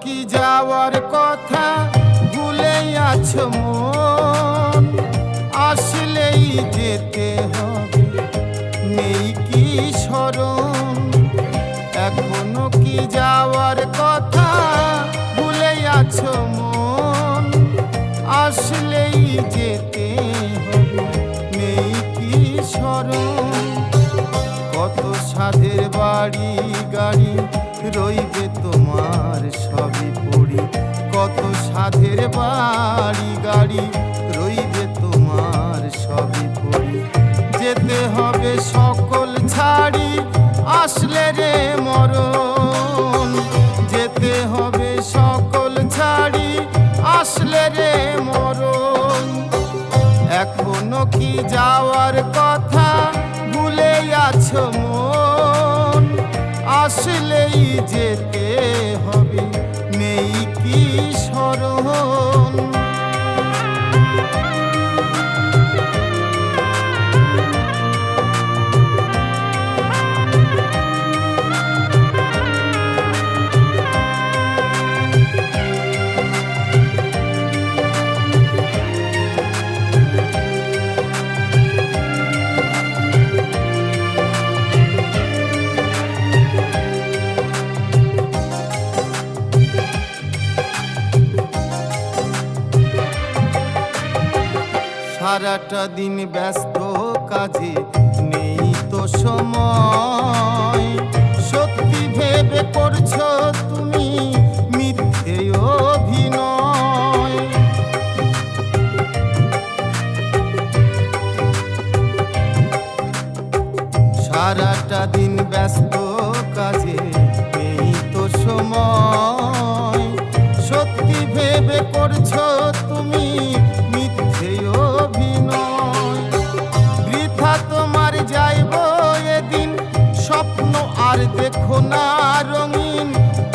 কি যাওয়ার কথা ভুলে আছো মন, আসলেই যেতে হবে নেই কি স্মরণ। এখনো কি যাওয়ার কথা ভুলে আছো মন, আসলেই যেতে হবে নেই কি স্মরণ। কত সাধের বাড়ি গাড়ি রইবে তোমার সবই পড়ি, কত সাধের বাড়ি গাড়ি রইবে তোমার সবই পড়ি। যেতে হবে সকল ছাড়ি আসলে রে মরণ, যেতে হবে সকল ছাড়ি আসলে রে মরণ। এখনো কি যাওয়ার কথা ভুলে আছো মন, আসলেই যেতে হবে নেই কি স্মরণ। সারাটা দিন ব্যস্ত কাজে নেই তো সময়, সত্যি ভেবে করছো তুমি মিথ্যে অভিনয়। সারাটা দিন ব্যস্ত কাজে নেই তো সময়, সত্যি ভেবে করছো তুমি মিথ্যে অভিনয়। বৃথা তোমার যাইব এদিন স্বপ্ন আর দেখো না রঙিন,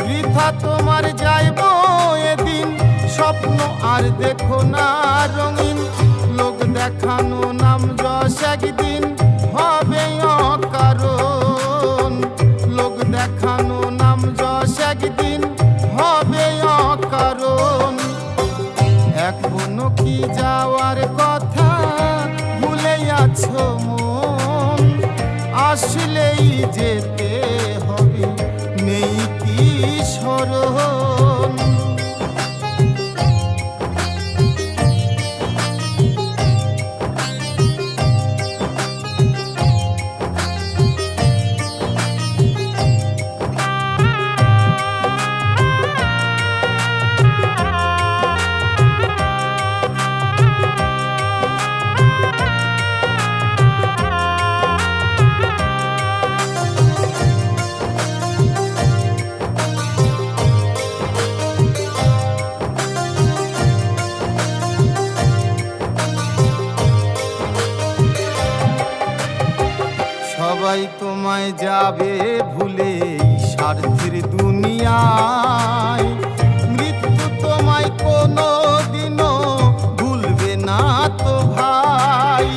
বৃথা তোমার যাইব এদিন স্বপ্ন আর দেখো না রঙিন। লোক দেখানো নাম যশ একদিন হবে অকারণ, লোক দেখানো নাম যশ একদিন হবে অকারণ। এখনো কি যাওয়ার কথা ভুলে আছো মন, আসলেই যেতে হবে নেই কি স্মরণ। সবাই তোমায় যাবে ভুলে স্বার্থের দুনিয়ায়, মৃত্যু তোমায় কোনো দিনও ভুলবে না তো ভাই।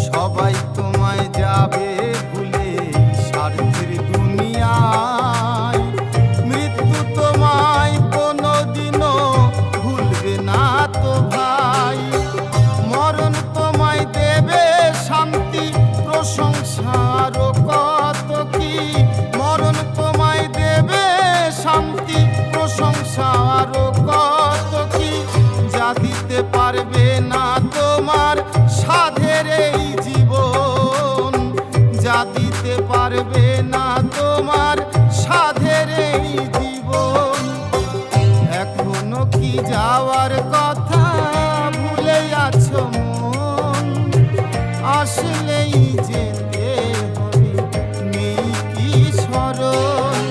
সবাই তোমায় যাবে ভুলে স্বার্থের দুনিয়ায়, মৃত্যু তোমায় কোনো দিনও ভুলবে না তো ভাই। মরণ তোমায় দেবে শান্তি প্রশংসার কত কি, মরণ তোমায় দেবে শান্তি প্রশংসার কত কি। যা দিতে পারবে না তোমার সাধের এই জীবন, যা দিতে পারবে না তোমার সাধের এই জীবন। এখনো কি যাওয়ার কথা ভুলে আছো মন, আসলেই যেতে হবে নেই কি স্মরণ।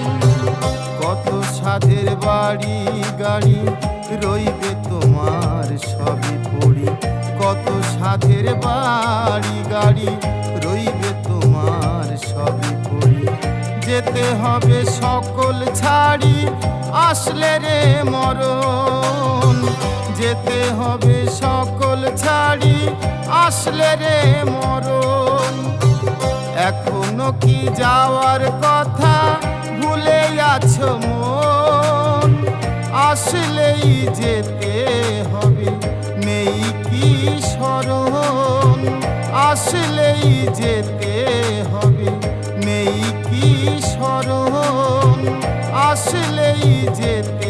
কত সাধের বাড়ি গাড়ি রইবে তোমার সবই পড়ি, কত সাধের বাড়ি গাড়ি রইবে তোমার সবই পড়ি। যেতে হবে সকল ছাড়ি আসলে রে মরণ, যেতে হবে সকল ছাড়ি আসলে রে মরণ। এখনো কি যাওয়ার কথা ভুলে আছো মন? আসলেই যেতে হবে, নেই কি স্মরণ? আসলেই যেতে হবে, নেই কি স্মরণ? আসলেই যেতে